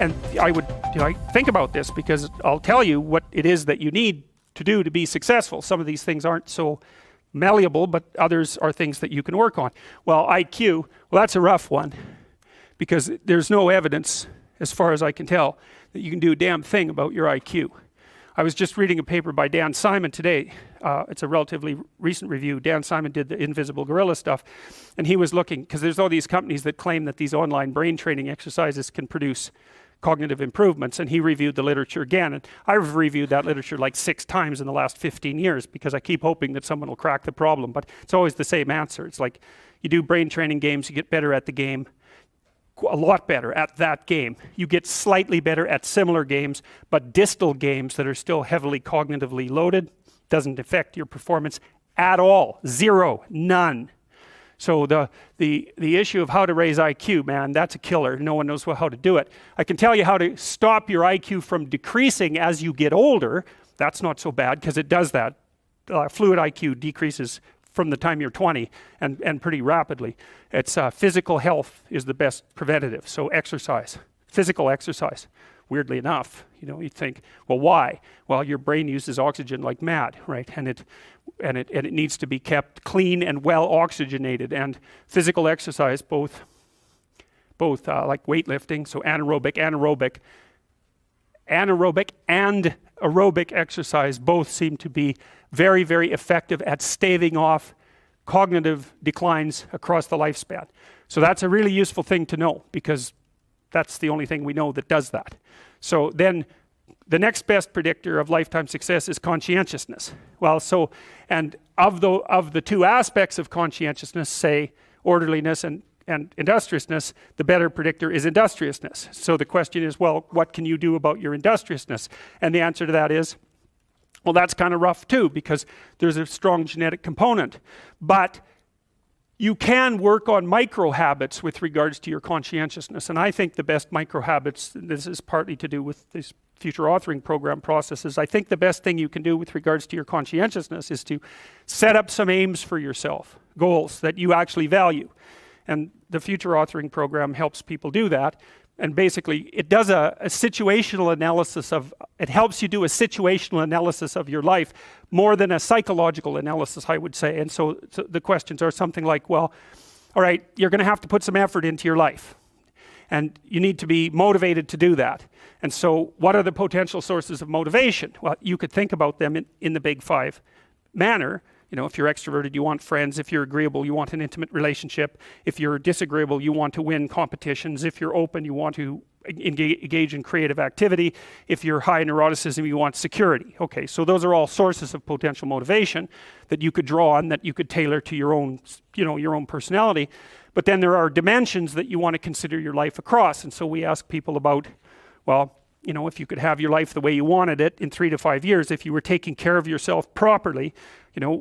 And I would think about this, because I'll tell you what it is that you need to do to be successful. Some of these things aren't so malleable, but others are things that you can work on. Well, IQ, well, that's a rough one, because there's no evidence, as far as I can tell, that you can do a damn thing about your IQ. I was just reading a paper by Dan Simon today. It's a relatively recent review. Dan Simon did the invisible gorilla stuff, and he was looking, because there's all these companies that claim that these online brain training exercises can produce cognitive improvements, and he reviewed the literature again, and I've reviewed that literature like 6 times in the last 15 years, because I keep hoping that someone will crack the problem, but it's always the same answer. It's like, you do brain training games, you get better at the game, a lot better at that game. You get slightly better at similar games, but distal games that are still heavily cognitively loaded doesn't affect your performance at all. Zero, none. So the issue of how to raise IQ, man, that's a killer. No one knows how to do it. I can tell you how to stop your IQ from decreasing as you get older. That's not so bad, because it does that. Fluid IQ decreases from the time you're 20 and pretty rapidly. It's physical health is the best preventative. So exercise, physical exercise. Weirdly enough, you think, well, why? Well, your brain uses oxygen like mad, right? And it needs to be kept clean and well oxygenated. And physical exercise, both like weightlifting, so anaerobic and aerobic exercise both seem to be very, very effective at staving off cognitive declines across the lifespan. So that's a really useful thing to know, because that's the only thing we know that does that. So then the next best predictor of lifetime success is conscientiousness. Well, so, and of the 2 aspects of conscientiousness, say orderliness and industriousness, the better predictor is industriousness. So the question is, well, what can you do about your industriousness? And the answer to that is, well, that's kind of rough too, because there's a strong genetic component. But you can work on micro habits with regards to your conscientiousness. And I think the best micro habits, this is partly to do with this future authoring program processes, I think the best thing you can do with regards to your conscientiousness is to set up some aims for yourself, goals that you actually value. And the future authoring program helps people do that. And basically, it does a situational analysis it helps you do a situational analysis of your life more than a psychological analysis, I would say. And so the questions are something like, well, all right, you're going to have to put some effort into your life. And you need to be motivated to do that. And so what are the potential sources of motivation? Well, you could think about them in the big 5 manner. If you're extroverted, you want friends. If you're agreeable, you want an intimate relationship. If you're disagreeable, you want to win competitions. If you're open, you want to engage in creative activity. If you're high in neuroticism, you want security. Okay, so those are all sources of potential motivation that you could draw on, that you could tailor to your own, your own personality. But then there are dimensions that you want to consider your life across. And so we ask people about, well, if you could have your life the way you wanted it in 3 to 5 years, if you were taking care of yourself properly,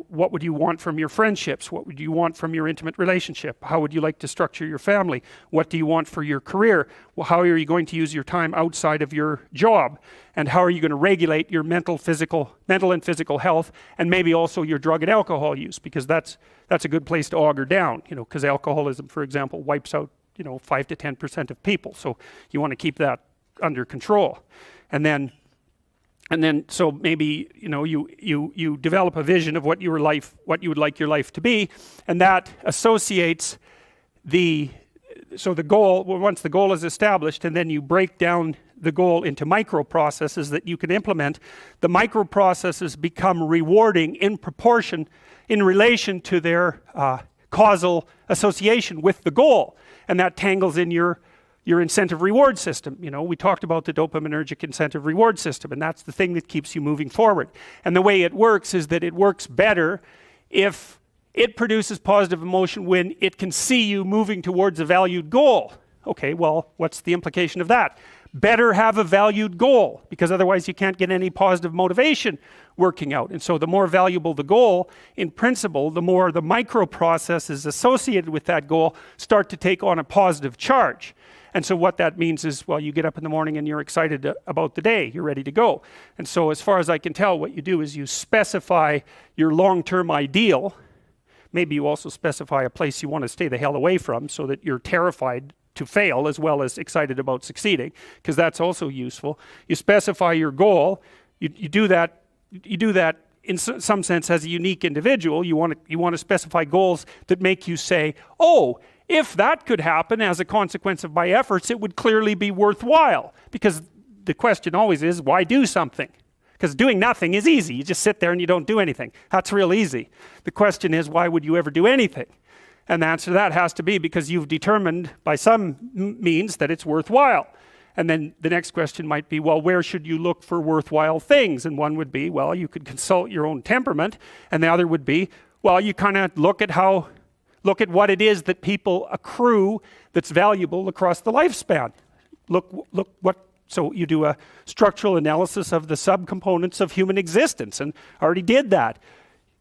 what would you want from your friendships? What would you want from your intimate relationship? How would you like to structure your family? What do you want for your career? Well, how are you going to use your time outside of your job? And how are you going to regulate your mental and physical health, and maybe also your drug and alcohol use? Because that's a good place to auger down, because alcoholism, for example, wipes out 5 to 10% of people. So you want to keep that under control. And then so maybe you develop a vision of what you would like your life to be, and that associates the goal. Once the goal is established, and then you break down the goal into micro processes that you can implement. The micro processes become rewarding in proportion, in relation to their causal association with the goal, and that tangles in your incentive reward system. We talked about the dopaminergic incentive reward system, and that's the thing that keeps you moving forward. And the way it works is that it works better if it produces positive emotion when it can see you moving towards a valued goal. Okay, well, what's the implication of that? Better have a valued goal, because otherwise you can't get any positive motivation working out. And so the more valuable the goal, in principle, the more the micro processes associated with that goal start to take on a positive charge. And so what that means is, well, you get up in the morning and you're excited about the day, you're ready to go. And so as far as I can tell, what you do is you specify your long-term ideal. Maybe you also specify a place you want to stay the hell away from, so that you're terrified to fail as well as excited about succeeding, because that's also useful. You specify your goal. You do that in some sense as a unique individual. You want to specify goals that make you say, oh, if that could happen as a consequence of my efforts, it would clearly be worthwhile. Because the question always is, why do something? Because doing nothing is easy. You just sit there and you don't do anything. That's real easy. The question is, why would you ever do anything? And the answer to that has to be because you've determined by some means that it's worthwhile. And then the next question might be, well, where should you look for worthwhile things? And one would be, well, you could consult your own temperament. And the other would be, well, you kind of look at what it is that people accrue that's valuable across the lifespan. So you do a structural analysis of the subcomponents of human existence, and I already did that.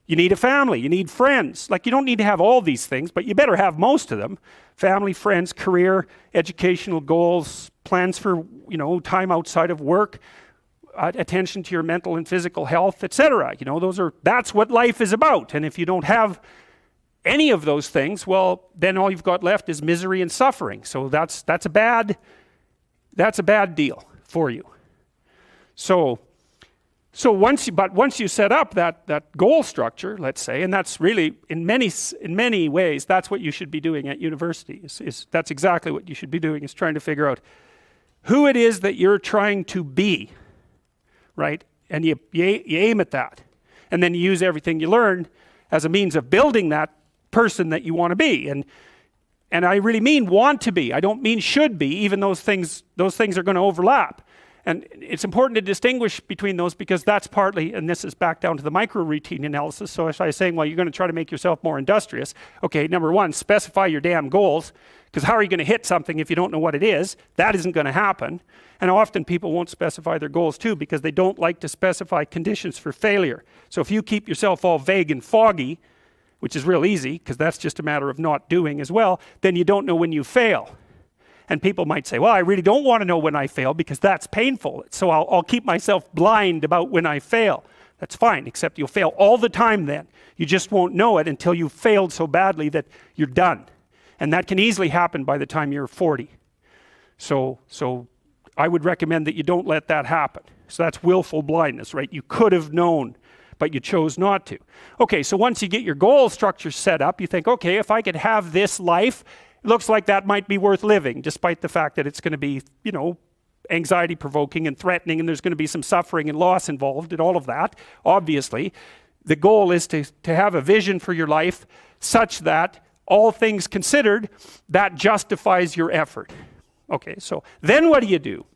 You need a family, you need friends. Like, you don't need to have all these things, but you better have most of them. Family, friends, career, educational goals, plans for, time outside of work, attention to your mental and physical health, etc. That's what life is about. And if you don't have any of those things, well, then all you've got left is misery and suffering. So that's a bad deal for you. So once you set up that goal structure, let's say, and that's really in many ways that's what you should be doing at university. That's exactly what you should be doing, is trying to figure out who it is that you're trying to be, right? And you aim at that, and then you use everything you learn as a means of building that person that you want to be. And I really mean want to be. I don't mean should be, even those things are going to overlap. And it's important to distinguish between those, because that's partly, and this is back down to the micro-routine analysis. So if I was saying, well, you're going to try to make yourself more industrious. Okay, number one, specify your damn goals, because how are you going to hit something if you don't know what it is? That isn't going to happen. And often people won't specify their goals too, because they don't like to specify conditions for failure. So if you keep yourself all vague and foggy, which is real easy, because that's just a matter of not doing as well, then you don't know when you fail. And people might say, well, I really don't want to know when I fail because that's painful. So I'll keep myself blind about when I fail. That's fine, except you'll fail all the time then. You just won't know it until you've failed so badly that you're done. And that can easily happen by the time you're 40. So I would recommend that you don't let that happen. So that's willful blindness, right? You could have known, but you chose not to. Okay, so once you get your goal structure set up, you think, okay, if I could have this life, it looks like that might be worth living, despite the fact that it's going to be, anxiety provoking and threatening, and there's going to be some suffering and loss involved in all of that. Obviously, the goal is to have a vision for your life such that, all things considered, that justifies your effort. Okay, so then what do?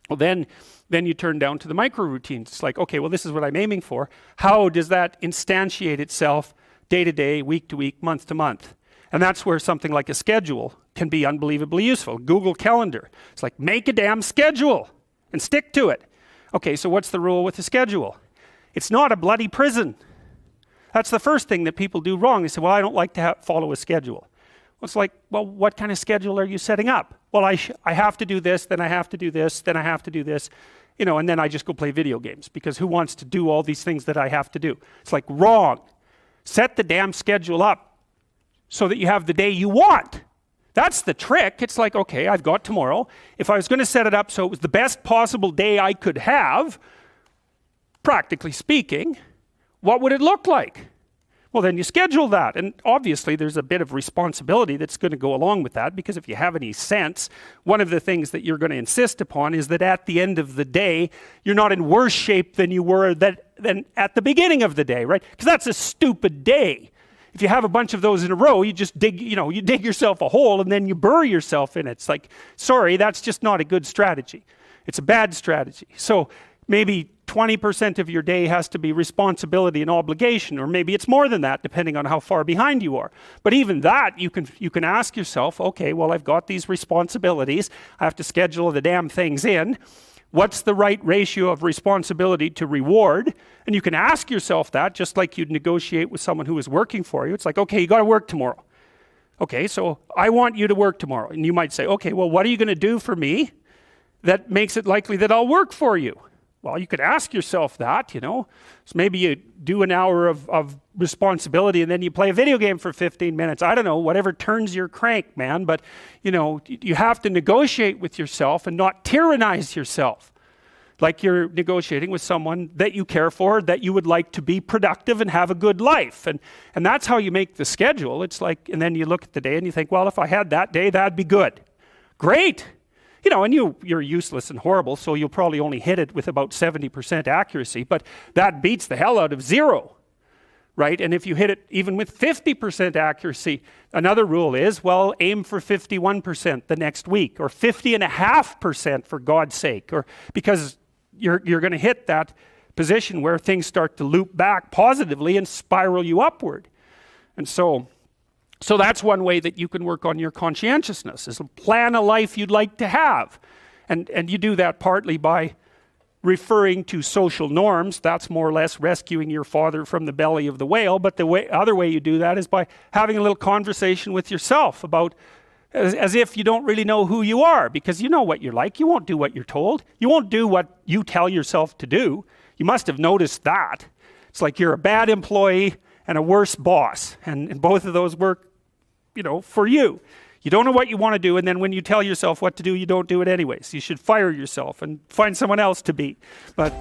Well, then you turn down to the micro routines. It's like, okay, well, this is what I'm aiming for. How does that instantiate itself day to day, week to week, month to month? And that's where something like a schedule can be unbelievably useful. Google Calendar. It's like, make a damn schedule and stick to it. Okay, so what's the rule with the schedule? It's not a bloody prison. That's the first thing that people do wrong. They say, well, I don't like to follow a schedule. Well, it's like, well, what kind of schedule are you setting up? Well, I have to do this, then I have to do this, then I have to do this, and then I just go play video games, because who wants to do all these things that I have to do? It's like, wrong. Set the damn schedule up so that you have the day you want. That's the trick. It's like, okay, I've got tomorrow. If I was going to set it up so it was the best possible day I could have, practically speaking, what would it look like? Well, then you schedule that. And obviously there's a bit of responsibility that's going to go along with that, because if you have any sense, one of the things that you're going to insist upon is that at the end of the day, you're not in worse shape than you were than at the beginning of the day, right? Because that's a stupid day. If you have a bunch of those in a row, you just dig yourself a hole and then you bury yourself in it. It's like, sorry, that's just not a good strategy. It's a bad strategy. So maybe 20% of your day has to be responsibility and obligation, or maybe it's more than that, depending on how far behind you are. But even that, you can ask yourself, okay, well, I've got these responsibilities. I have to schedule the damn things in. What's the right ratio of responsibility to reward? And you can ask yourself that, just like you'd negotiate with someone who is working for you. It's like, okay, you got to work tomorrow. Okay, so I want you to work tomorrow. And you might say, okay, well, what are you going to do for me that makes it likely that I'll work for you? Well, you could ask yourself that, you know. So maybe you do an hour of responsibility and then you play a video game for 15 minutes. I don't know, whatever turns your crank, man. But, you know, you have to negotiate with yourself and not tyrannize yourself. Like you're negotiating with someone that you care for, that you would like to be productive and have a good life. And that's how you make the schedule. It's like, and then you look at the day and you think, well, if I had that day, that'd be good. Great. You know, and you're useless and horrible, so you'll probably only hit it with about 70% accuracy, but that beats the hell out of 0, right? And if you hit it even with 50% accuracy, another rule is, well, aim for 51% the next week, or 50.5% for God's sake, or because you're going to hit that position where things start to loop back positively and spiral you upward. And so that's one way that you can work on your conscientiousness, is plan a life you'd like to have. And you do that partly by referring to social norms. That's more or less rescuing your father from the belly of the whale. But the other way you do that is by having a little conversation with yourself about, as if you don't really know who you are, because you know what you're like. You won't do what you're told. You won't do what you tell yourself to do. You must have noticed that. It's like you're a bad employee and a worse boss. And both of those work, you know, for you. You don't know what you want to do, and then when you tell yourself what to do, you don't do it anyways. You should fire yourself and find someone else to be. But